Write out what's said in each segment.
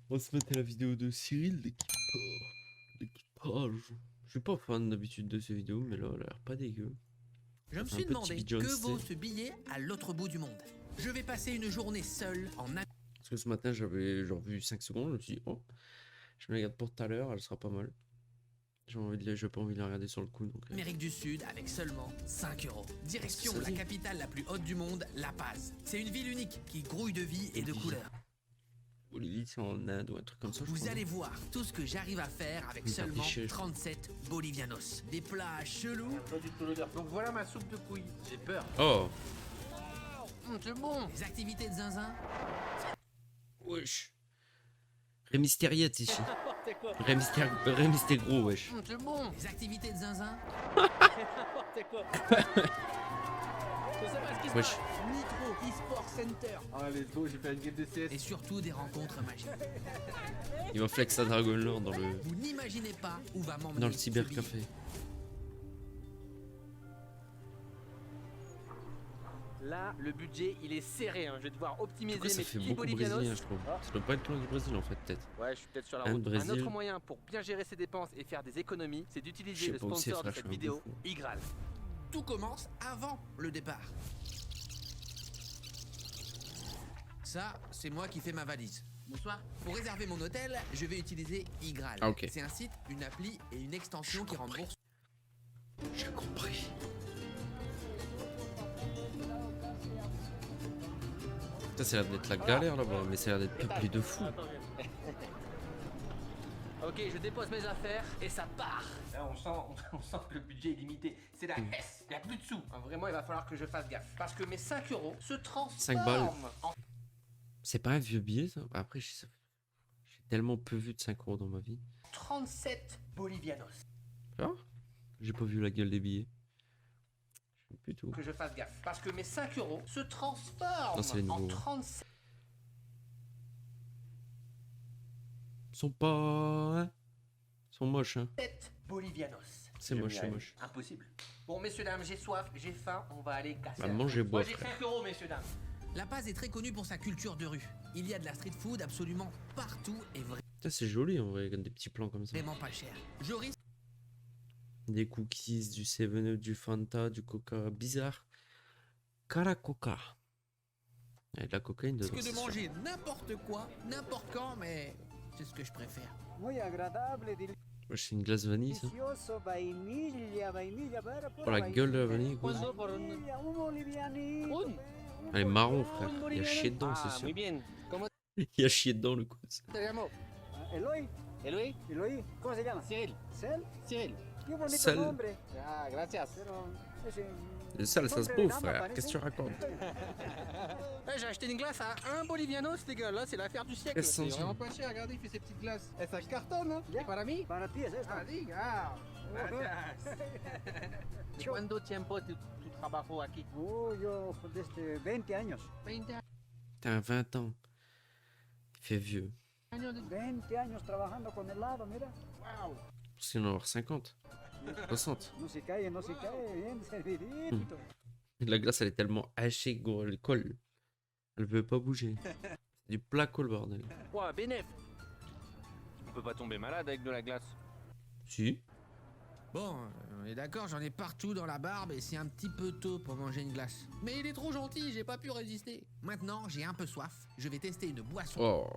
On va se mettre à la vidéo de Cyril, l'équipage. Je suis pas fan d'habitude de ces vidéos, mais là, elle a l'air pas dégueu. Je me Un suis peu demandé Tibi Jones, que vaut t'sais. ce billet à l'autre bout du monde. Je vais passer une journée seule en Parce que ce matin, j'avais genre vu 5 secondes, je me suis dit, oh, je me la regarde pour tout à l'heure, elle sera pas mal. J'ai pas envie de la regarder sur le coup, donc... Amérique du Sud avec seulement 5 €. Direction la capitale la plus haute du monde, La Paz. C'est une ville unique qui grouille de vie et de couleurs. Bolivie, c'est en Inde ou un truc comme ça, je Vous crois. allez voir tout ce que j'arrive à faire avec Oui, seulement affiché. 37 bolivianos. Des plats chelous. Donc voilà ma soupe de couilles. J'ai peur. Oh, C'est bon. Des activités de zinzin. wesh. Rémystériette ici. N'importe quoi. Rémystégro, wesh. C'est bon. Des activités de zinzin. N'importe quoi. Je sais pas ce qui se Wesh. passe. Nitro eSport Center. Ah let's go, j'ai fait une game de CS. Et surtout des rencontres magiques. Il va flex à Dragon Lore dans le Vous n'imaginez pas où va m'emmener ce cybercafé. Là, le budget, il est serré. Hein. Je vais devoir optimiser Pourquoi ça mes fait petits beaucoup bolivianos. brésilien, je trouve. Ça doit pas être loin du Brésil, en fait, peut-être. Ouais, je suis peut-être sur la Inde, route. Un Brésil. autre moyen pour bien gérer ses dépenses et faire des économies, c'est Je d'utiliser sais le pas où c'est, sponsor de frère, je cette suis un vidéo, bouffon. Igral. Tout commence avant le départ. Ça, c'est moi qui fais ma valise. Bonsoir. Pour réserver mon hôtel, je vais utiliser Igral. Ah, ok. C'est un site, une appli et une extension qui remboursent. J'ai compris. Ça, c'est l'air d'être la galère là-bas, mais ça a l'air d'être peuplé de fous. Ok, je dépose mes affaires et ça part. Là, on sent que le budget est limité. C'est la S, il n'y a plus de sous. Hein, vraiment, il va falloir que je fasse gaffe. Parce que mes 5 € se transforment 5 balles. en C'est pas un vieux billet, ça? Après, j'ai tellement peu vu de 5 € dans ma vie. 37 bolivianos. Ah, j'ai pas vu la gueule des billets. Je sais plus tout. Que je fasse gaffe. Parce que mes 5 € se transforment Non, c'est les en nouveaux. 37 Ils sont pas... hein, ils sont moches, hein. bolivianos. C'est moche, c'est moche. Impossible. Bon, messieurs, dames, j'ai soif, j'ai faim, on va aller casser. Bah, la mangez, tête. bois, Moi, j'ai frère. 5 €, messieurs, dames. La Paz est très connue pour sa culture de rue. Il y a de la street food absolument partout et Putain, c'est joli en vrai, des petits plans comme ça. vraiment pas cher. Je risque Des cookies, du 7-Up, du Fanta, du Coca. Bizarre. Caracoca. Il y a de la cocaïne dedans. de c'est sûr. manger n'importe quoi, n'importe quand, mais c'est ce que je préfère. Muy agradable, Wesh, c'est une glace vanille, ça. delicioso, vainilla, vainilla, para Oh, la gueule de la vanille, quoi. vainilla, un bolivianito. Elle est marron, frère. Il y a chié dedans, c'est sûr. muy bien. ¿Cómo Il y a chié dedans, le coup. te llamas? Eloy, Eloy? Eloy, ¿cómo se llama? Cyril. Cel, Cyril. qué bonito Cel. nombre. Ah, gracias. Pero ese Le sale, ça se nombre de bouffe, dama frère. parece. Qu'est-ce que tu racontes? Ouais, j'ai acheté une glace à 1 bolivianos, les gars. Là, c'est l'affaire du siècle. 13 C'est centimes. vraiment pas cher. Regardez, il fait ses petites glaces. Et ça cartonne, hein? Ya. Et para mí? Para ti es esto. Ah, sí, ah. Gracias. ¿Y cuánto tiempo tu trabajo aquí? Yo desde 20 años. 20 Putain, 20 ans. Il fait vieux. años de... 20 años trabajando con helado, mira. Wow. Parce qu'il en a avoir 50. 60. No se cae, bien servidito. La glace, elle est tellement hachée, gros, elle colle. Elle veut pas bouger. C'est du plat colle, bordel. Wow, bénéf. On peut pas tomber malade avec de la glace. Si. Bon, on est d'accord, j'en ai partout dans la barbe et c'est un petit peu tôt pour manger une glace. Mais il est trop gentil, j'ai pas pu résister. Maintenant, j'ai un peu soif. Je vais tester une boisson Oh.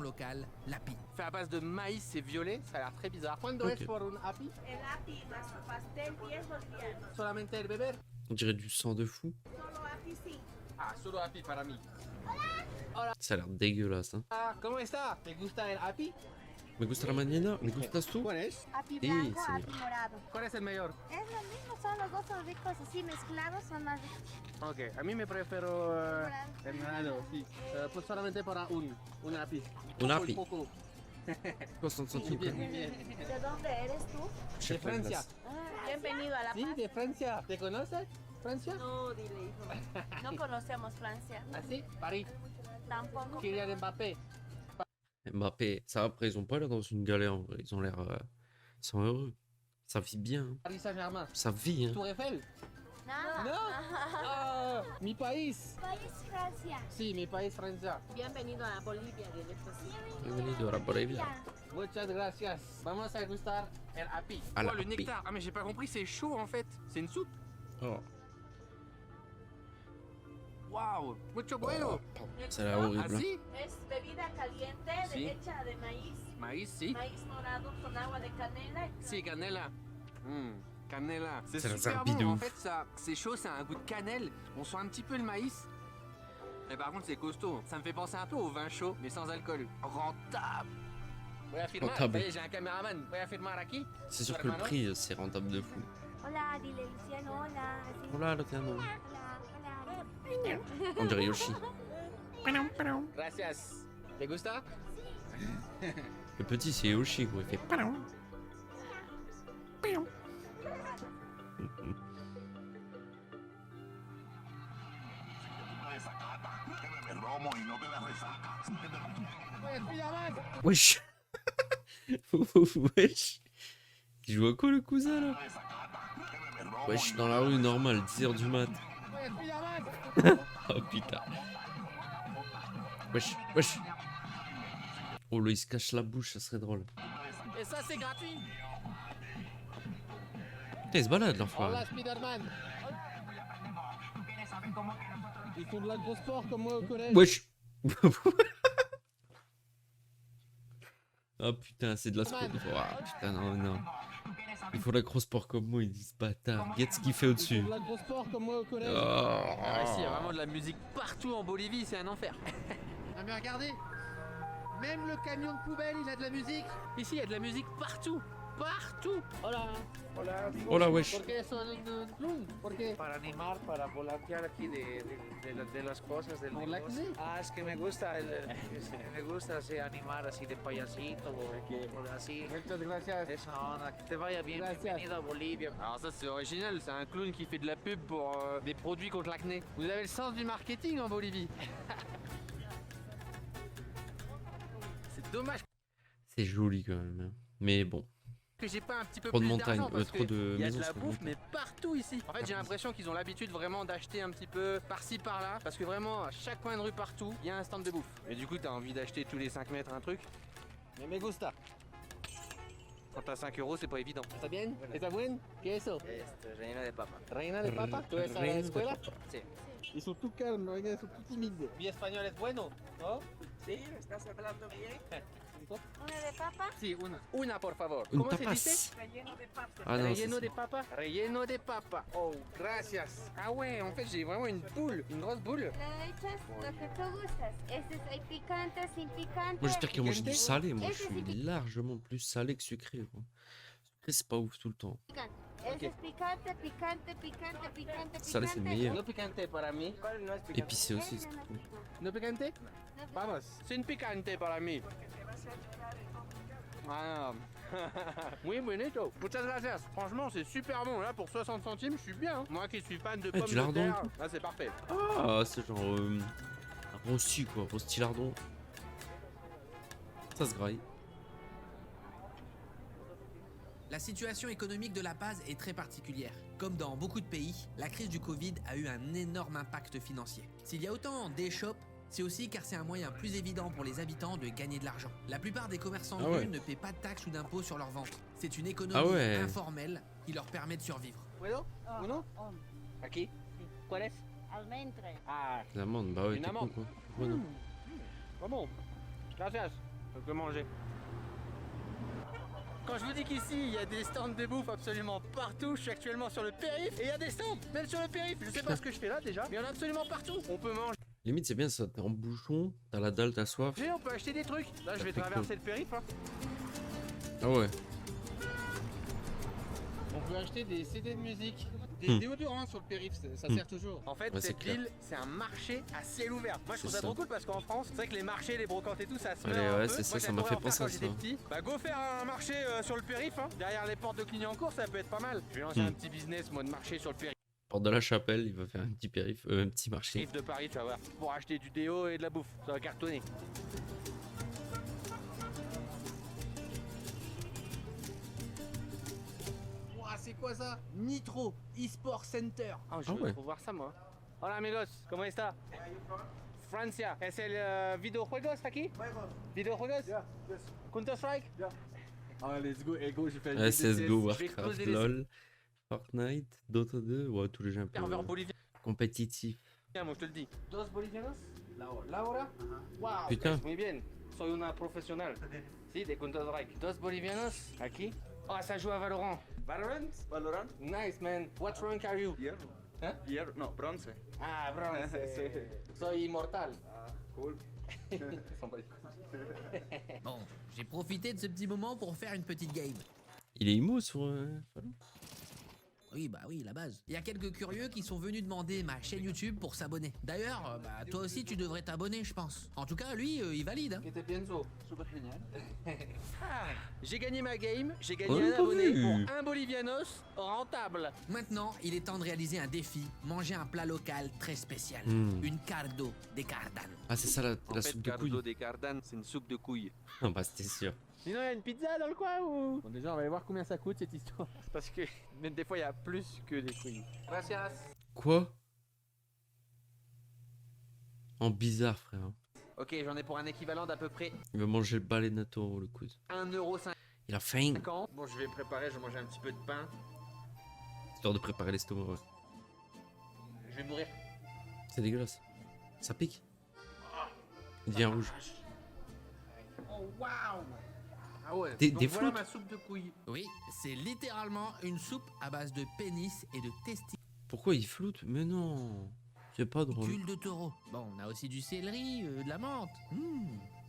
locale, l'Api. Fait à base de maïs et violet, ça a l'air très bizarre. ¿Cuánto Ok. es por un api? El API más su pastel 10 bolivianos. Solamente el beber? On dirait du sang de fou. Solo API sí. Ah, solo api para mí. Ça a l'air dégueulasse, hein. Ah, ¿cómo está? ¿Te gusta el api? Me gusta la mañana, me gustas tú. ¿Cuál es? API Sí, blanco, señor. API morado. ¿Cuál es el mejor? Es lo mismo, son los dos son ricos así mezclados, son más ricos. Ok, a mí me prefiero el morado, sí. Pues solamente para un api. Un api. Poco. 60 centimes, quoi. Bien, bien. ¿De dónde eres tú? Je sais De pas, Francia. glace. Bienvenido a La Sí, Paz. de Francia. ¿Te conoces? ¿Francia? No, dile hijo. No conocemos Francia. Así, Paris. Tampoco. Kylian Mbappé. Mbappé, ça après, ils ont pas l'air dans une galère en vrai. Ils ont l'air. Ils sont heureux. Ça vit bien. Hein. Paris Saint-Germain. Ça vit, hein. Tour Eiffel. No. No. Oh, Mi país. País Francia. Sí, mi país Francia. Bienvenido a Bolivia, dile pues. Bienvenido a la Bolivia. Muchas gracias. Vamos a gustar el api. À la Oh, le paix. nectar. Ah, mais j'ai pas compris, c'est chaud en fait. C'est une soupe. Oh, Waouh, mucho bueno. ça a l'air horrible. hein. Así. Es bebida caliente Sí. hecha de maíz, Maïs, sí. maíz morado con agua de canela. Si, canela. Canela. C'est Ça a l'air super zarbi de bon. En ouf. fait, ça, c'est chaud, ça a un goût de cannelle. On sent un petit peu le maïs. Mais par contre, c'est costaud. Ça me fait penser un peu au vin chaud, mais sans alcool. Rentable. Voy a filmar. Rentable. Ça y est, j'ai un caméraman. Voy a filmar aquí. C'est sûr que le prix, c'est rentable de fou. Hola, dile Luciano, hola. Así. Oh là, le canon. Hola, hola. On dirait Yoshi. Gracias. ¿Te gusta? Le petit, c'est Yoshi, quoi. Il fait. Wesh. Wesh. Il joue à quoi le cousin là? Wesh, dans la rue normale, 10h du mat. Oh putain. Wesh, wesh. Oh là, il se cache la bouche, ça serait drôle. Et ça, c'est gratuit. Putain, il se balade l'enfoiré. Hola, Spider-Man. Ils font de l'agrosport comme moi au collège. Wesh. Ah putain, c'est de la sport. Ah putain, non, non. Il faut la grosse sport comme moi, ils disent bâtard. Regarde ce qu'il fait Ils au-dessus. font de l'agrosport comme moi au collège. Ah, ici, il y a Oh. vraiment de la musique partout en Bolivie, c'est un enfer. Ah mais regardez, même le camion de poubelle, il a de la musique. Ici, il y a de la musique partout. Partout. Hola. Oh là, wesh. ¿Por qué son un clown? ¿Por qué? Para animar, para volantear aquí de las cosas del ¿Por negocio. l'acné? Ah, es que me gusta, me gusta así, animar así de payasito o de así. Muchas gracias. Esa onda, que te vaya bien, Gracias. bienvenido a Bolivia. Alors ça, c'est original, c'est un clown qui fait de la pub pour des produits contre l'acné. Vous avez le sens du marketing en Bolivie. C'est dommage C'est joli quand même. hein. Mais bon. que j'ai pas un petit peu Trop de plus montagnes, d'argent parce trop que de il y a de maisons la sur les bouffe montagnes. mais partout ici. En fait j'ai l'impression qu'ils ont l'habitude vraiment d'acheter un petit peu par-ci par-là parce que vraiment à chaque coin de rue partout il y a un stand de bouffe. Et du coup t'as envie d'acheter tous les 5 mètres un truc. Mais me gusta. Quand t'as 5 euros c'est pas évident. ¿Está bien? ¿Está bien? ¿Qué es eso? Reina de papa. ¿Reina de papa? ¿Tú ves a la Reina de escuela? Sí. Ils sont tout calmes, regarde, ils sont tout timides. Mi español es bueno, ¿no? Sí, estás hablando bien. Una de papa. Si, una por favor. Une ¿Cómo se dice? tapas. Relleno de papa. Ah non, Relleno c'est de papa. Relleno de papa. Oh, gracias. Ah ouais, en fait j'ai vraiment une boule, une grosse boule. Le echas lo que tú gustas. Este es hay picante, sin picante. Moi j'espère qu'il mange du Picante. salé. Moi je Ese suis sí largement plus salé que sucré. Quoi. Sucré c'est pas ouf tout le temps. Ese es picante, picante, picante, picante, Salé c'est le picante. meilleur. No picante para mí. No es picante. Épicé aussi c'est trop. No picante? No Vamos. Sin picante para mí. Ah. Muy bonito. Muchas gracias. Franchement, c'est super bon. Là, pour 60 centimes, je suis bien. hein. Moi qui suis fan de Ah, pommes du de lardon et terre. tout. Là, c'est parfait. Ah c'est genre rossi quoi, rossi lardon. Ça se graille. La situation économique de La Paz est très particulière. Comme dans beaucoup de pays, la crise du Covid a eu un énorme impact financier. S'il y a autant d'échoppes, c'est aussi car c'est un moyen plus évident pour les habitants de gagner de l'argent. La plupart des commerçants de Ah rue ouais. ne paient pas de taxes ou d'impôts sur leurs ventes. C'est une économie Ah ouais. informelle qui leur permet de survivre. ¿Puedo? ¿Uno? Aquí. ¿Cuál es? Almendra. Ah, L'amande, bah ouais, Une t'es con amande. quoi. Ouais, non. Comment? Gracias. On peut manger. Quand je vous dis qu'ici il y a des stands de bouffe absolument partout, je suis actuellement sur le périph' et il y a des stands, même sur le périph'. Je sais pas ce que je fais là déjà, mais il y en a absolument partout. On peut manger, Limite c'est bien ça, t'es en bouchon, t'as la dalle, t'as soif. on peut acheter des trucs. Là je Ça vais fait traverser le périph'. hein. Ah ouais. On peut acheter des CD de musique, Hmm. déodorants sur le périph', ça Hmm. sert toujours. En fait, Ouais, c'est cette clair. ville, c'est un marché à ciel ouvert. Moi, je trouve C'est ça ça. trop cool parce qu'en France, c'est vrai que les marchés, les brocantes et tout, ça se Ouais, meurt un ouais, peu. c'est ça, Moi, ça j'ai m'a adoré fait en faire penser à quand j'étais ça. petit. Bah, go faire un marché sur le périph', hein, derrière les portes de Clignancourt, ça peut être pas mal. Je vais lancer Hmm. un petit business, moi, de marché sur le périph' Porte de la Chapelle, il va faire un petit périph, un petit marché. de Paris, tu vas voir, pour acheter du déo et de la bouffe. Ça va cartonner. Ouah, c'est quoi ça? Nitro, e-sport center. Ah, je Ah veux ouais. trop voir ça, moi. Oh Hola amigos, ¿cómo está? Francia, ¿es el videojuegos aquí? Videojuegos? Counter-Strike? Ah, let's go, eh, go, j'ai fait Ouais, CSGO, je vais Warcraft, exploser les- LOL, Fortnite, Dota 2, ouais, tous les jeux un peu Serveur bolivien, compétitifs. moi je te le dis. Dos bolivianos? Laura? Wow, Putain. muy bien. Soy una profesional. Sí, de Counter-Strike. Dos bolivianos, aquí. Ah, ça joue à Valorant. Valorant? Valorant? Nice man. What rank are you? Hierro. Hein? Hierro, no, bronce. Ah, bronce. Sí. Soy inmortal. Ah, cool. Bon, j'ai profité de ce petit moment pour faire une petite game. Il est immo sur Fallout. Oui, bah oui, la base. Il y a quelques curieux qui sont venus demander ma chaîne YouTube pour s'abonner. D'ailleurs, bah toi aussi tu devrais t'abonner, je pense. En tout cas, lui, il valide. Hein. Que te pienso? Super génial. Ah, j'ai gagné ma game, j'ai Oh, gagné j'ai un pas abonné vu. pour un bolivianos rentable. Maintenant, il est temps de réaliser un défi, manger un plat local très spécial. Hmm. Une cardo de cardan. Ah, c'est ça la soupe de couilles. de cardan, c'est une soupe de couilles. Ah, bah, c'était sûr. Sinon, il y a une pizza dans le coin ou? Bon, déjà, on va aller voir combien ça coûte cette histoire. Parce que même des fois, il y a plus que des couilles. Gracias. Quoi? En bizarre, frère. Ok, j'en ai pour un équivalent d'à peu près Il va manger le balai Natoro, le coude. 1,50€. Il a faim. Bon, je vais préparer, je vais manger un petit peu de pain. Histoire de préparer l'estomac, ouais. Je vais mourir. C'est dégueulasse. Ça pique. Il devient rouge. Oh, waouh! Ah ouais, Des- donc des voilà floutes. ma soupe de couilles. Oui, c'est littéralement une soupe à base de pénis et de testicules Pourquoi il floute? Mais non. C'est pas drôle. de taureau. Bon, on a aussi du céleri, de la menthe.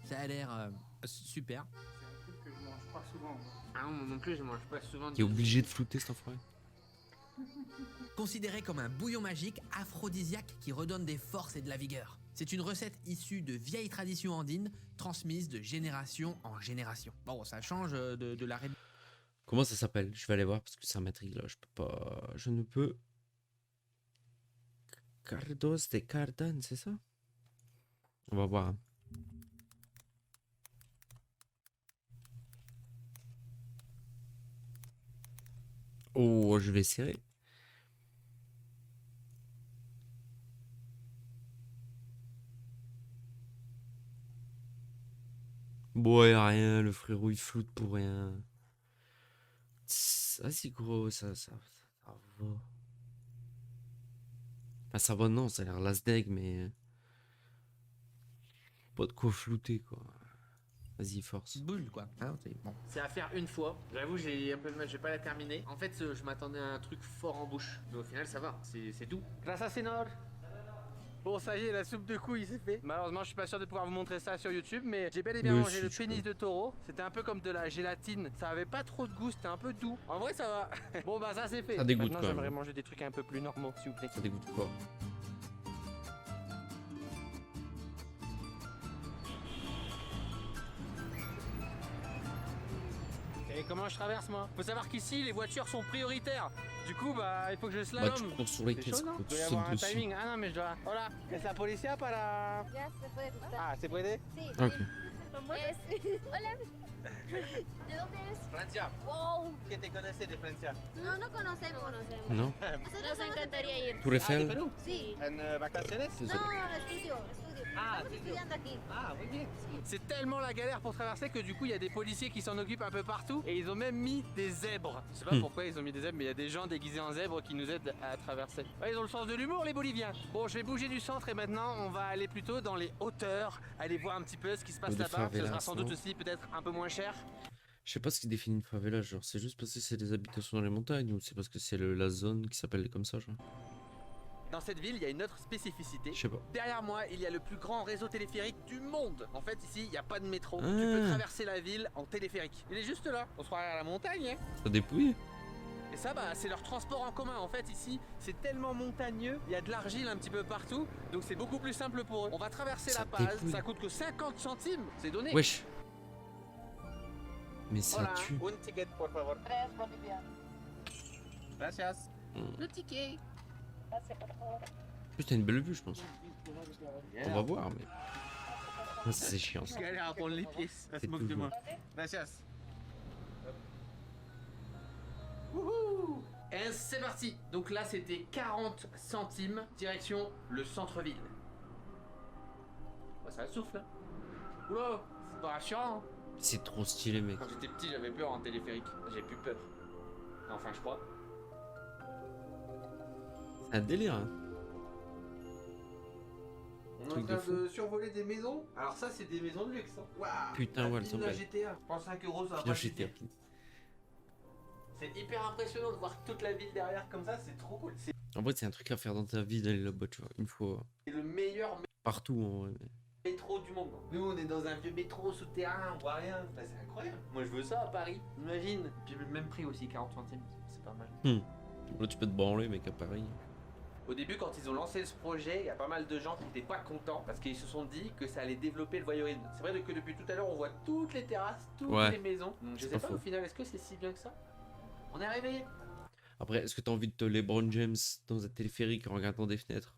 Ça a l'air super. Que je mange pas souvent. Ah non, moi non plus, je mange pas souvent. Il est obligé de flouter cet enfoiré. Considéré comme un bouillon magique aphrodisiaque qui redonne des forces et de la vigueur. C'est une recette issue de vieilles traditions andines, transmises de génération en génération. Bon, ça change de la Comment ça s'appelle? Je vais aller voir parce que ça m'intrigue là. Je peux pas. Je ne peux. Cardos de Cardan, c'est ça? On va voir. Hein. Oh, je vais serrer. Bon, y a rien, le frérot il floute pour rien. Vas-y gros, ça va. Enfin, ça va, non, ça a l'air lasdeg, mais. Pas de quoi flouter, quoi. Vas-y, force. boule, quoi. Hein, c'est bon. C'est à faire une fois. J'avoue, j'ai un peu de mal, je vais pas la terminer. En fait, je m'attendais à un truc fort en bouche. Mais au final, ça va. C'est tout. Grâce Senor. Bon, ça y est, la soupe de couilles, c'est fait. Malheureusement, je suis pas sûr de pouvoir vous montrer ça sur YouTube, mais j'ai bel et bien Mais mangé si, le tu pénis peux. de taureau. C'était un peu comme de la gélatine. Ça avait pas trop de goût, c'était un peu doux. En vrai, ça va. Bon, bah, ça c'est fait. Ça dégoûte Maintenant, quand même. j'aimerais manger des trucs un peu plus normaux, s'il vous plaît. Ça dégoûte quoi? Et comment je traverse, moi? Faut savoir qu'ici, les voitures sont prioritaires. Du coup, bah, il faut que je Bah, slalom. tu cours sur les C'est caisses, chaud, non? quoi. Il Tu doit y avoir sautes un dessus. timing. Ah non, mais je dois. Hola, ¿es la policía para...? Ya se puede gustar. Ah, ¿se puede? Sí. Ok. Hola. ¿De dónde es? Francia. Wow. ¿Qué te conoces de Francia? No, no conocemos. Non? Nosotros nos encantaría ir. Tour Eiffel? Perú? Sí. En vacaciones? C'est No, ça. estudio. Ah, Estamos estudio. estudiando aquí. Ah, muy bien. C'est tellement la galère pour traverser que du coup, il y a des policiers qui s'en occupent un peu partout et ils ont même mis des zèbres. Je sais pas pourquoi ils ont mis des zèbres, mais il y a des gens déguisés en zèbres qui nous aident à traverser. Ouais, ils ont le sens de l'humour, les Boliviens. Bon, je vais bouger du centre et maintenant, on va aller plutôt dans les hauteurs, aller voir un petit peu ce qui se passe Ou des là-bas. Ce sera favelas, sans doute non? aussi peut-être un peu moins cher. Je sais pas ce qui définit une favela, genre c'est juste parce que c'est des habitations dans les montagnes ou c'est parce que c'est la zone qui s'appelle comme ça, genre. Dans cette ville, il y a une autre spécificité. Je sais pas. Derrière moi, il y a le plus grand réseau téléphérique du monde. En fait, ici, il n'y a pas de métro. Tu Ah. peux traverser la ville en téléphérique. Il est juste là. On se croirait à la montagne, hein. Ça dépouille? Et ça, bah, c'est leur transport en commun. En fait, ici, c'est tellement montagneux. Il y a de l'argile un petit peu partout. Donc, c'est beaucoup plus simple pour eux. On va traverser Ça la Paz. dépouille. Ça coûte que 50 centimes. C'est donné. Wesh. Mais ça Hola, tue. un ticket, por favor. 3 bolivianos. Gracias. Le ticket. Putain, une belle vue, je pense. On va voir, mais. Ah, c'est chiant ça. Galère à prendre les pièces. C'est toujours. Gracias. Wouhou! Et c'est parti. Donc là c'était 40 centimes, direction le centre-ville. Oh, ça souffle. Oula, c'est pas rassurant. C'est trop stylé, mec. Quand j'étais petit, j'avais peur en téléphérique. J'ai plus peur. Enfin, je crois. C'est un délire, hein. On est en Truc de train fou. de survoler des maisons. Alors ça, c'est des maisons de luxe. Hein. Waouh. Putain, ouais, elles sont la belles. GTA. Prends 5 euros, ça va Bien pas jeté. chuter. C'est hyper impressionnant de voir toute la ville derrière comme ça. C'est trop cool. C'est En vrai, c'est un truc à faire dans ta vie d'aller là-bas, tu vois. Une fois. le meilleur Partout, en vrai. métro du monde. Nous, on est dans un vieux métro souterrain, on voit rien. Bah, c'est incroyable. Moi, je veux ça à Paris. Imagine. Puis le même prix aussi, 40 centimes. C'est pas mal. Là, tu peux te branler, mec, à Paris. Au début, quand ils ont lancé ce projet, il y a pas mal de gens qui n'étaient pas contents parce qu'ils se sont dit que ça allait développer le voyeurisme. C'est vrai que depuis tout à l'heure, on voit toutes les terrasses, toutes Ouais. les maisons. Donc, je C'est sais pas pas au faux. final, est-ce que c'est si bien que ça? On est réveillé. Après, est-ce que t'as envie de te LeBron James dans un téléphérique en regardant des fenêtres?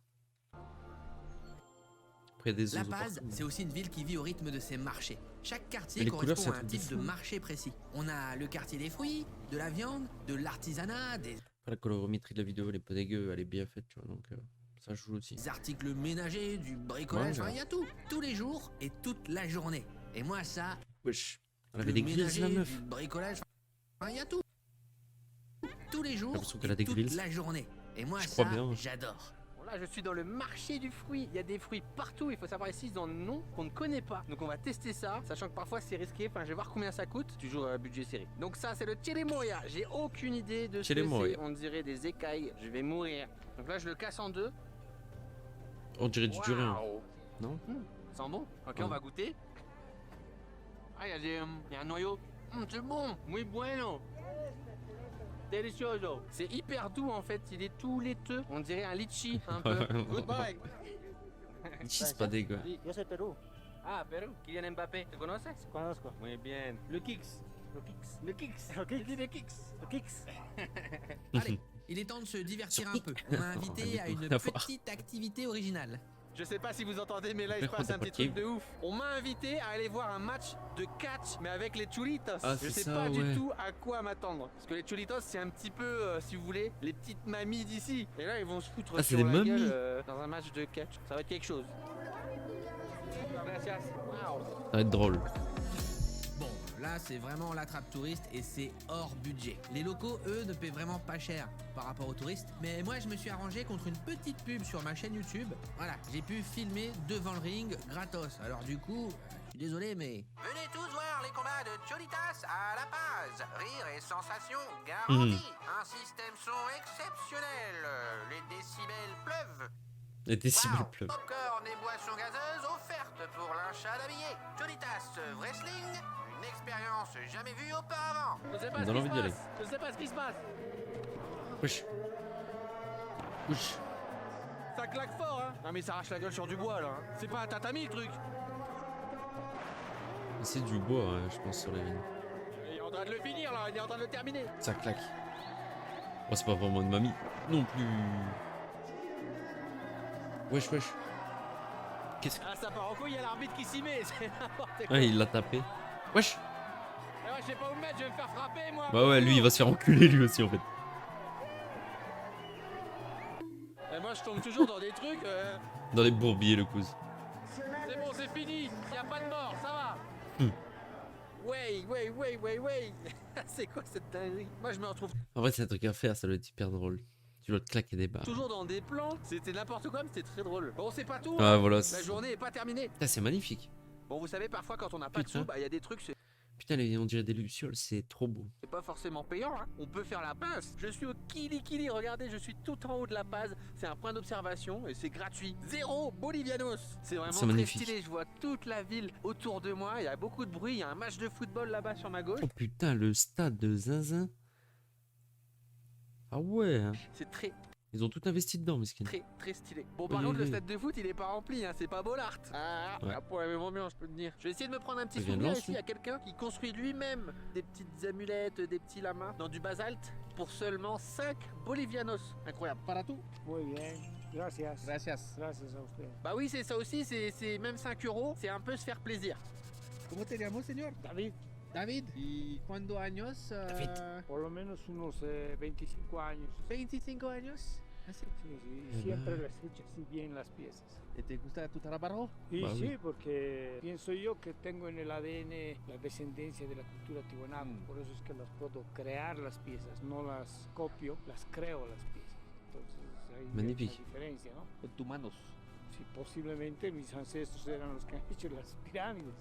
Après, des La oiseaux Paz, partout. c'est aussi une ville qui vit au rythme de ses marchés. Chaque quartier Mais les couleurs, correspond c'est à un un truc de type de fou. marché précis. On a le quartier des fruits, de la viande, de l'artisanat, des Après, la colorimétrie de la vidéo, elle est pas dégueu, elle est bien faite, tu vois. Donc, ça joue aussi. articles ménagers, du bricolage, Ouais, enfin, il y a tout. Tous les jours et toute la journée. Et moi, ça, Wesh. Elle le avait des grilles, ménager, la meuf. du bricolage, enfin, il y a tout. Tous les jours l'impression qu'elle a et des toute grilles. la journée. Et moi, Je ça, crois bien. j'adore. Bon, là, je suis dans le marché du fruit. Il y a des fruits partout. Il faut savoir ici, ils ont un nom qu'on ne connaît pas. Donc, on va tester ça, sachant que parfois c'est risqué. Enfin, je vais voir combien ça coûte. Toujours budget série. Donc, ça, c'est le chirimoya. J'ai aucune idée de ce que Chirimoya. c'est. On dirait des écailles. Je vais mourir. Donc là, je le casse en deux. On dirait du durian. Waouh. Non? Sent bon. Ok, Ouais. on va goûter. Ah, il y a un noyau. C'est bon. Muy bueno. Delicioso. C'est hyper doux en fait. Il est tout laiteux. On dirait un litchi un peu. Goodbye. Ici, c'est pas dégueu. Sí, yo soy Perú. Ah, Perú. Kylian Mbappé. ¿Te conoces? Conozco. Muy bien. Le Kicks. Lo Kicks. Le Kicks. Lo Kicks. Il dit le Kicks. Lo Kicks. Allez, il est temps de se divertir un peu. On m'a invité à une Rien à voir. petite activité originale. Je sais pas si vous entendez, mais là il Mais se passe on un t'a petit pas truc kiffé. de ouf. On m'a invité à aller voir un match de catch, mais avec les chulitos. Ah, Je c'est sais ça, pas du ouais. tout à quoi m'attendre. Parce que les chulitos, c'est un petit peu, si vous voulez, les petites mamies d'ici. Et là, ils vont se foutre Ah, c'est sur des la mamies. gueule dans un match de catch. Ça va être quelque chose. Gracias. Wow. Ça va être drôle. Bon, là c'est vraiment la trappe touriste et c'est hors budget. Les locaux, eux, ne paient vraiment pas cher par rapport aux touristes. Mais moi, je me suis arrangé contre une petite pub sur ma chaîne YouTube. Voilà, j'ai pu filmer devant le ring gratos. Alors du coup, je suis désolé, mais... Venez tous voir les combats de Cholitas à La Paz. Rire et sensation garantie. Un système son exceptionnel. Les décibels pleuvent. Les décibels Wow, pleuvent. popcorn et boissons gazeuses offertes pour l'achat d'habillés. Cholitas Wrestling, une expérience jamais vue auparavant. Je sais pas On ce donne qui envie se d'y aller. passe. Je sais pas ce qui se passe. Wesh. Wesh. Ça claque fort, hein. Non mais ça arrache la gueule sur du bois là. C'est pas un tatami le truc. C'est du bois, je pense, sur les lignes. Il est en train de le finir là. Il est en train de le terminer. Ça claque. Oh, c'est pas vraiment une mamie. Non plus. Wesh, wesh. Qu'est-ce que. Ah ça part en couille, il y a l'arbitre qui s'y met. C'est n'importe quoi. Ah, il l'a tapé. Wesh. Ah ouais, je sais pas où me mettre, je vais me faire frapper moi. Bah ouais, lui, il va se faire enculer, lui aussi, en fait. Et moi je tombe toujours dans des trucs. Dans les bourbiers, le cousin. C'est bon, c'est fini. Y a pas de mort, ça va. Hmm. Ouais. C'est quoi cette dinguerie? Moi je me retrouve En vrai, c'est un truc à faire, ça doit être hyper drôle. Tu dois te claquer des barres. toujours dans des plans. C'était n'importe quoi, mais c'était très drôle. Bon, c'est pas tout. Ah, hein. voilà. La journée est pas terminée. Putain, c'est magnifique. Bon, vous savez, parfois quand on n'a pas de Putain. sous, bah il y a des trucs, c'est Putain, on dirait des lucioles, c'est trop beau. pas forcément payant. Hein. On peut faire la pince. Je suis au Kili, regardez, je suis tout en haut de la Paz. C'est un point d'observation et c'est gratuit. 0 Bolivianos. C'est vraiment C'est très magnifique. stylé. Je vois toute la ville autour de moi. Il y a beaucoup de bruit. Il y a un match de football là-bas sur ma gauche. Oh putain, le stade de Zinzin. Ah ouais, hein. C'est très Ils ont tout investi dedans, mesquin. très stylé. Bon, par Oui, contre, le oui. stade de foot, il est pas rempli, hein, c'est pas Bollard. Ah, Ouais. pour la même ambiance, je peux te dire. Je vais essayer de me prendre un petit Ça vient de souvenir Lens, ici. Il y a quelqu'un qui construit lui-même des petites amulettes, des petits lamas dans du basalte pour seulement 5 bolivianos. Incroyable. Para tout. Muy bien, gracias. Gracias. Gracias a usted. Bah oui, c'est ça aussi, c'est même 5 euros. C'est un peu se faire plaisir. ¿Cómo te llamas, señor? David, David, ¿y cuántos años? Por lo menos unos 25 años. 25 años. Así. Sí, sí, y siempre les he hecho así bien las piezas. ¿Y te gusta tu trabajo? Y Bah sí, oui. porque pienso yo que tengo en el ADN la descendencia de la cultura tiwanaku. Por eso es que las puedo crear las piezas, no las copio, las creo las piezas. Entonces ahí hay Magnifique. una diferencia, ¿no? Con tus manos. Sí, posiblemente mis ancestros eran los que han hecho las pirámides.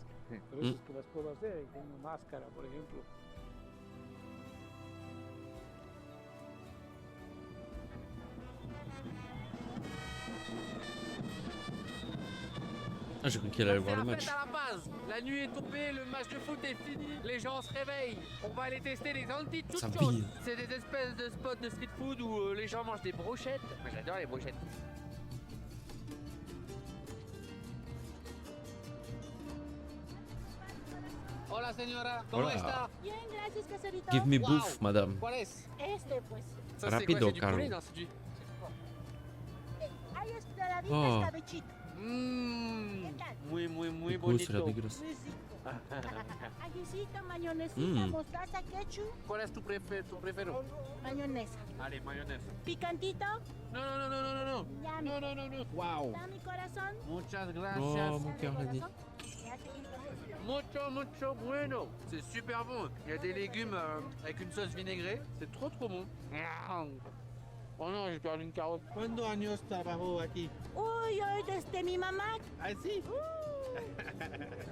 Por eso es que las puedo hacer. Tengo máscara, por ejemplo. Ah, j'ai cru qu'il allait voir le match. C'est la base. La nuit est tombée, le match de foot est fini. Les gens se réveillent. On va aller tester les Ça anti-chuchos. brille. C'est des espèces de spots de street food où les gens mangent des brochettes. Moi j'adore les brochettes. Hola señora, ¿cómo Hola. está? Bien, gracias, caserito. Give me Wow. bouffe, madame. ¿Cuál es? Este, pues. Ça c'est Rapido, quoi? C'est du Carlo. poulet? Non, c'est du... Hay esperaditas, Oh. cabechito. Mmm, muy muy Du coup, c'est la bonito. dégueulasse. Muy rico. Ajicito, mayonesita, Mm. mostaza, ketchup, ¿Cuál es tu prefero? mayonesa. Allez, mayonnaise. Picantito, No, no, no, no, no, no, no. yummy. No, no, no, no. Wow. Da mi corazón. Muchas Oh, gracias. mon cœur l'a dit. Mucho, mucho bueno. C'est super bon. Il y a des légumes avec une sauce vinaigrée. C'est trop trop bon. Oh non, j'ai perdu une carotte. ¿Cuántos años trabajó aquí? Uy, hoy desde mi mamá. ¿Ah, sí?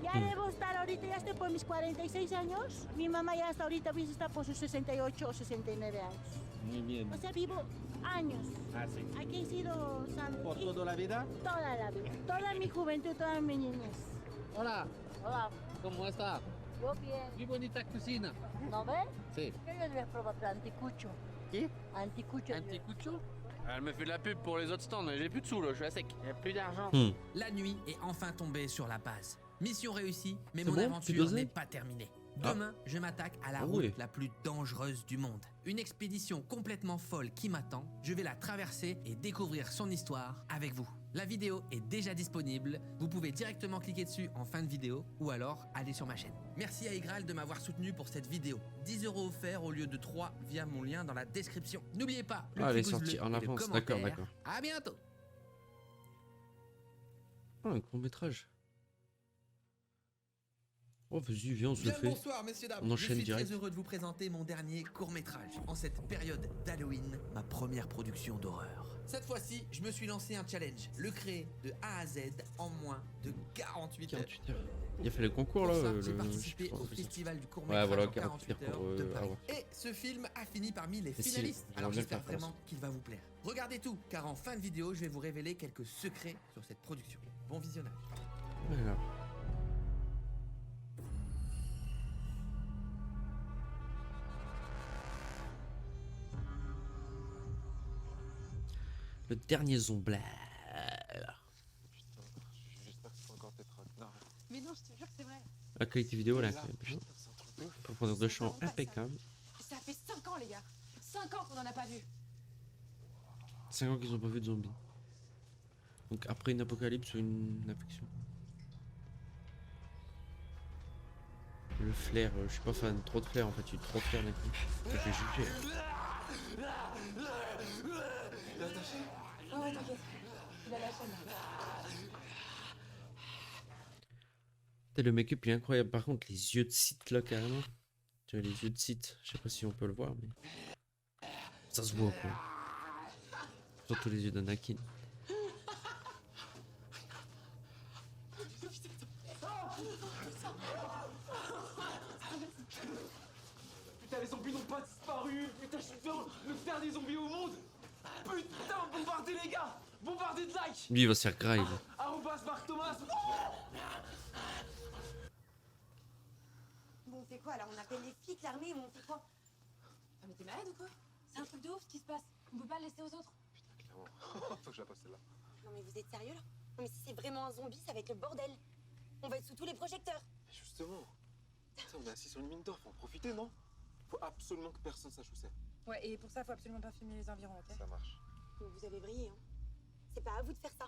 Ya debo estar ahorita, ya estoy por mis 46 años. Mi mamá ya hasta ahorita está por sus 68 o 69 años. Muy bien. O sea, vivo años. ¿Ah, sí? Aquí he sido, ¿sabes? ¿Por Y toda la vida? toda la vida. Toda mi juventud, toda mi niñez. Hola, Hola, ¿cómo está? yo bien. Muy bonita cocina. ¿No ves? Sí. Yo debes probar anticucho. Qui? Anticucho. Anticucho? Elle me fait de la pub pour les autres stands, mais j'ai plus de sous là, je suis à sec. Il y a plus d'argent. Hmm. La nuit est enfin tombée sur la base. Mission réussie, mais C'est mon bon, aventure tu dosais n'est pas terminée. Ah. Demain, je m'attaque à la Ah route oui. la plus dangereuse du monde. Une expédition complètement folle qui m'attend. Je vais la traverser et découvrir son histoire avec vous. La vidéo est déjà disponible. Vous pouvez directement cliquer dessus en fin de vidéo ou alors aller sur ma chaîne. Merci à Igral de m'avoir soutenu pour cette vidéo. 10 € offerts au lieu de 3 via mon lien dans la description. N'oubliez pas le Ah, elle est petit pouce sortie bleu en et le avance, d'accord, commentaire. d'accord. À bientôt. Oh, un court métrage. Oh, vas-y, viens, on se le Bien fait. bonsoir messieurs dames, On enchaîne je suis direct. très heureux de vous présenter mon dernier court-métrage. En cette période d'Halloween, ma première production d'horreur. Cette fois-ci, je me suis lancé un challenge, le créer de A à Z en moins de 48 heures. 48 heures. Il a fait le concours Pour là. ça, le- j'ai je sais participé pas au comment ça s'appelle. festival du court-métrage Ouais, voilà, en 48 48 heures pour, de Paris. avoir. Et ce film a fini parmi les Et si, finalistes. j'aimerais Alors bien j'espère le faire, vraiment qu'il va vous plaire. Regardez tout, car en fin de vidéo, je vais vous révéler quelques secrets sur cette production. Bon visionnage. Alors. Le dernier zombie. J'espère que c'est encore tes trocs. Non, Mais non, je te jure que c'est vrai. La qualité vidéo là, là, quand même. putain, c'est un truc de ouf. Profondeur de champ impeccable. Ça fait 5 ans, les gars. 5 ans qu'on en a pas vu. 5 ans qu'ils ont pas vu de zombies. Donc après une apocalypse ou une infection. Le flair, je suis pas fan, trop de flair en fait, j'ai eu trop de flair d'un coup. Je vais juger. Oh, t'inquiète. Il a la chaîne. Putain, le make-up il est incroyable, par contre les yeux de site là carrément. Tu vois les yeux de site, je sais pas si on peut le voir mais. Ça se voit quoi. Surtout les yeux d'Anakin. Putain, les zombies n'ont pas disparu. Putain, je suis le faire des zombies au monde. Putain, bombardez les gars. Bombardez de likes. Lui il va se faire grave. Arrobas Marc Thomas. Bon, on fait quoi alors? On appelle les flics, l'armée, ou on fait quoi? Ah, mais t'es malade ou quoi? C'est un truc de ouf ce qui se passe. On peut pas le laisser aux autres. Clairement. Faut que je la passe celle-là. Non mais vous êtes sérieux là? Non mais si c'est vraiment un zombie, ça va être le bordel. On va être sous tous les projecteurs. Mais justement. Putain, on est assis sur une mine d'or, faut en profiter, non? Faut absolument que personne sache où c'est. Ouais, et pour ça, faut absolument pas filmer les environs, ok? Ça marche. Mais vous avez brillé, hein. C'est pas à vous de faire ça.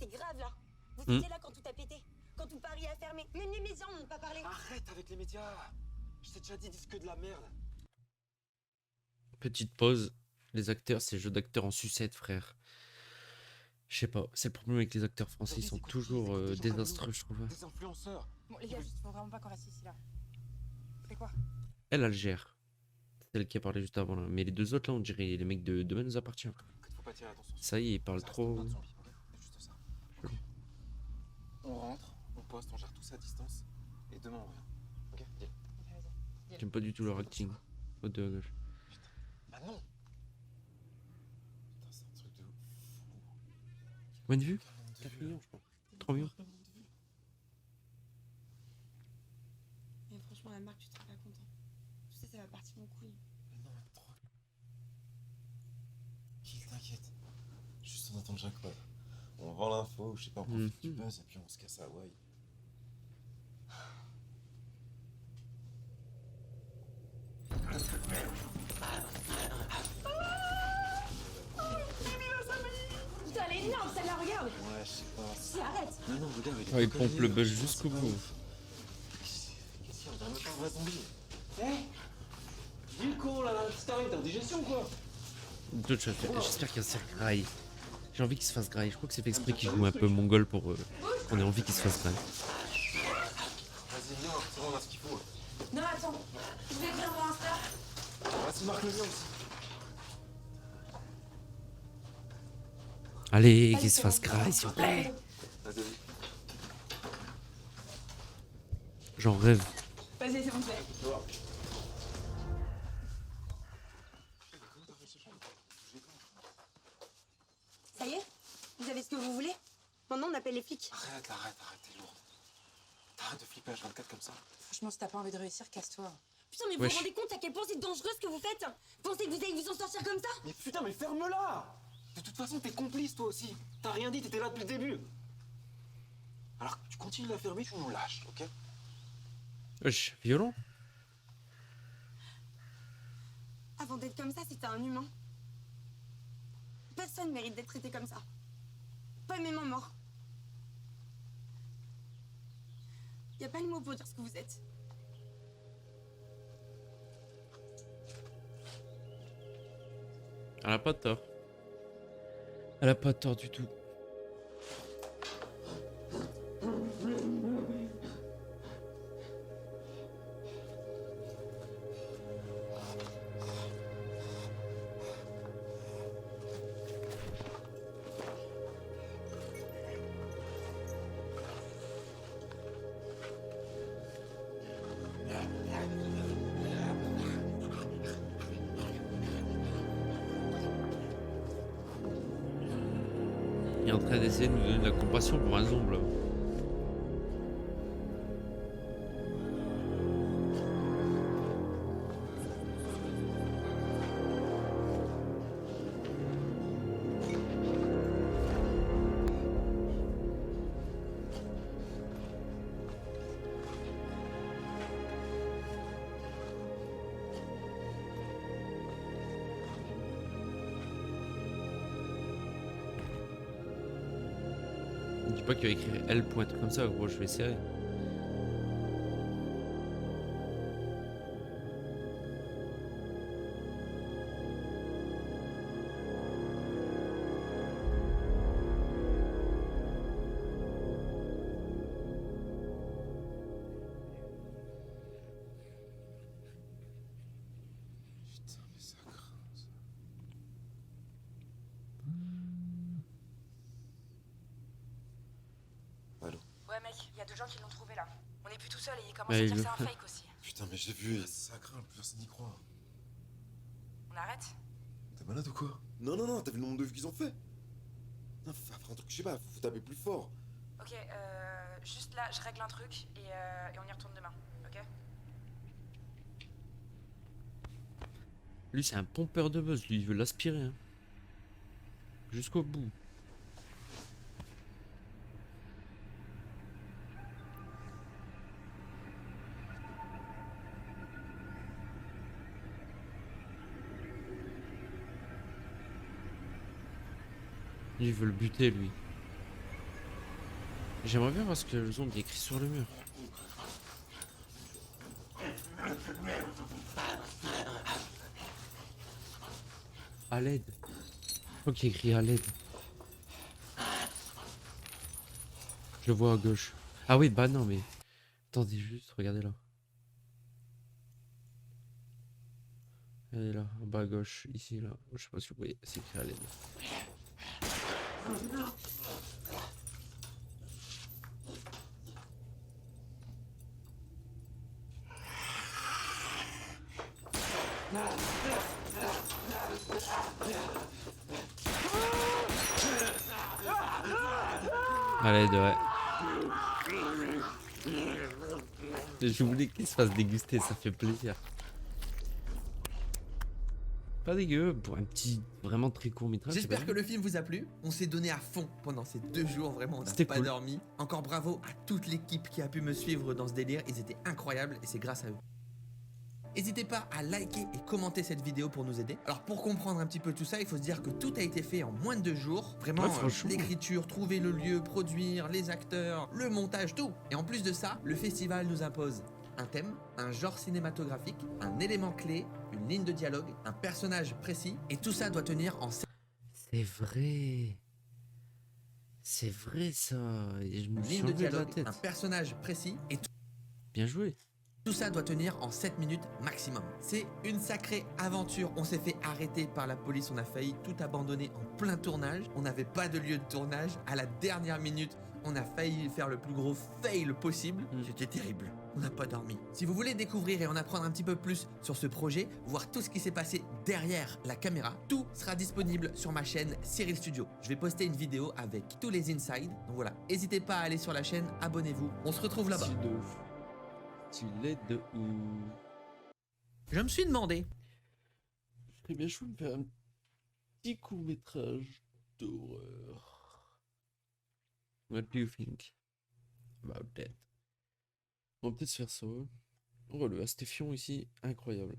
C'est grave là. Vous Hmm. étiez là quand tout a pété. Quand tout Paris a fermé. Même les médias n'ont pas parlé. Arrête avec les médias. Je t'ai déjà dit, disent que de la merde. Petite pause. Les acteurs, c'est jeu d'acteurs en sucette, frère. Je sais pas, c'est le problème avec les acteurs français, ils sont toujours désastreux, je trouve. Des influenceurs. Bon, les gars, juste, faut vraiment pas qu'on reste ici là. Vous faites quoi? Elle, elle gère. C'est elle qui a parlé juste avant là. Mais les deux autres là, on dirait les mecs de Demain nous appartient. Faut pas tirer attention. Ça y est, ils parlent Ça reste trop. plein de zombies, ok? C'est juste ça. Ok. On rentre, on poste, on gère tout ça à distance. Et demain on revient. Ok? Deal. Ok, vas-y. J'aime pas du tout leur acting. Au deux à gauche. Bah non. Putain, c'est un truc de fou. Combien de vues? Combien de 4 vues, millions, je crois. 3 millions. Mais franchement, la marque, tu te rends pas compte. Tu sais, ça va partir en couille. Mais non, mais trop. Kill, t'inquiète. Juste on attend le jackpot. On vend l'info, je sais pas, on profite du buzz et puis on se casse à Hawaï. Putain, elle est énorme, celle-là, regarde. Ouais, je sais pas. Si, arrête. Non, non, regarde, Ah, il pompe le buzz jusqu'au bout. Qu'est-ce qu'il y a? On dirait même pas un vrai zombie. Dis le con là, c'est t'arrives, t'as indigestion ou quoi? D'autres choses. J'espère qu'il va se faire graille. J'ai envie qu'il se fasse graille. Je crois que c'est fait exprès qu'il joue un peu mongol pour qu'on ait envie qu'il se fasse graille. Vas-y, viens, c'est bon, on a ce qu'il faut. Non, attends. Je vais écrire mon Insta. Vas-y, marque le mien aussi. Allez, qu'il se fasse graille, s'il vous plaît. Vas-y. J'en rêve. Vas-y, c'est bon, je l'ai. Ça y est? Vous avez ce que vous voulez? Maintenant, on appelle les flics. Arrête, t'es lourde. T'arrêtes de flipper H24 comme ça. Franchement, si t'as pas envie de réussir, casse-toi. Putain, mais vous Wesh. vous rendez compte à quel point c'est dangereux ce que vous faites? Vous pensez que vous allez vous en sortir comme ça? Mais putain, mais ferme-la! De toute façon, t'es complice toi aussi. T'as rien dit, t'étais là depuis le début. Alors, tu continues de la fermer, tu nous lâches, ok? Wesh, violent. Avant d'être comme ça, c'était un humain. Personne mérite d'être traité comme ça. Pas même en mort. Y a pas le mot pour dire ce que vous êtes. Elle a pas de tort. Elle a pas de tort du tout. Il est en train d'essayer de nous donner de la compassion pour un zombie là. Dis pas qu'il va écrire L point un truc comme ça, gros, je vais essayer. Putain, mais ça craint, ça. Allô? Ouais, mec, y a deux gens qui l'ont trouvé là. On est plus tout seul et il commence Ouais, à dire il que c'est le- un fake aussi. Putain, mais j'ai vu, ça craint, plus personne n'y croit. On arrête? T'es malade ou quoi? Non, non, non, t'as vu le nombre de vues qu'ils ont fait? Non, faut faire un truc, je sais pas, faut taper plus fort. Ok, juste là, je règle un truc et on y retourne demain, ok? Lui, c'est un pompeur de buzz, lui, il veut l'aspirer. Hein. Jusqu'au bout. Lui, il veut le buter, lui. J'aimerais bien voir ce que le zombie écrit sur le mur. À l'aide. Ok, écrit à l'aide. Je le vois à gauche. Ah oui, bah non, mais... Attendez juste, regardez là. Elle est là, en bas à gauche, ici, là. Je sais pas si vous voyez, c'est écrit à l'aide. À l'aide, ouais. Je voulais qu'il se fasse déguster, ça fait plaisir. Pas dégueu pour un petit, vraiment très court métrage. J'espère que le film vous a plu. On s'est donné à fond pendant ces 2 jours, vraiment, on n'a C'était pas cool. dormi. Encore bravo à toute l'équipe qui a pu me suivre dans ce délire, ils étaient incroyables et c'est grâce à eux. N'hésitez pas à liker et commenter cette vidéo pour nous aider. Alors pour comprendre un petit peu tout ça, il faut se dire que tout a été fait en moins de 2 jours. Vraiment, Ouais, franchement. l'écriture, trouver le lieu, produire, les acteurs, le montage, tout. Et en plus de ça, le festival nous impose un thème, un genre cinématographique, un élément clé, une ligne de dialogue, un personnage précis, et tout ça doit tenir en C'est vrai. C'est vrai ça. Et je me une suis ligne de enlevé de la dialogue, tête. un personnage précis, et Bien joué. tout ça doit tenir en 7 minutes maximum. C'est une sacrée aventure. On s'est fait arrêter par la police, on a failli tout abandonner en plein tournage. On n'avait pas de lieu de tournage. À la dernière minute, on a failli faire le plus gros fail possible. C'était terrible. On n'a pas dormi. Si vous voulez découvrir et en apprendre un petit peu plus sur ce projet, voir tout ce qui s'est passé derrière la caméra, tout sera disponible sur ma chaîne Cyril Studio. Je vais poster une vidéo avec tous les insides. Donc voilà, n'hésitez pas à aller sur la chaîne, abonnez-vous. On se retrouve là-bas. Style de ouf. Style de ouf. Je me suis demandé, Je serais bien chaud de me faire un petit court métrage d'horreur. What do you think about that? On va peut-être se faire ça. Oh, le Astéfion ici, incroyable.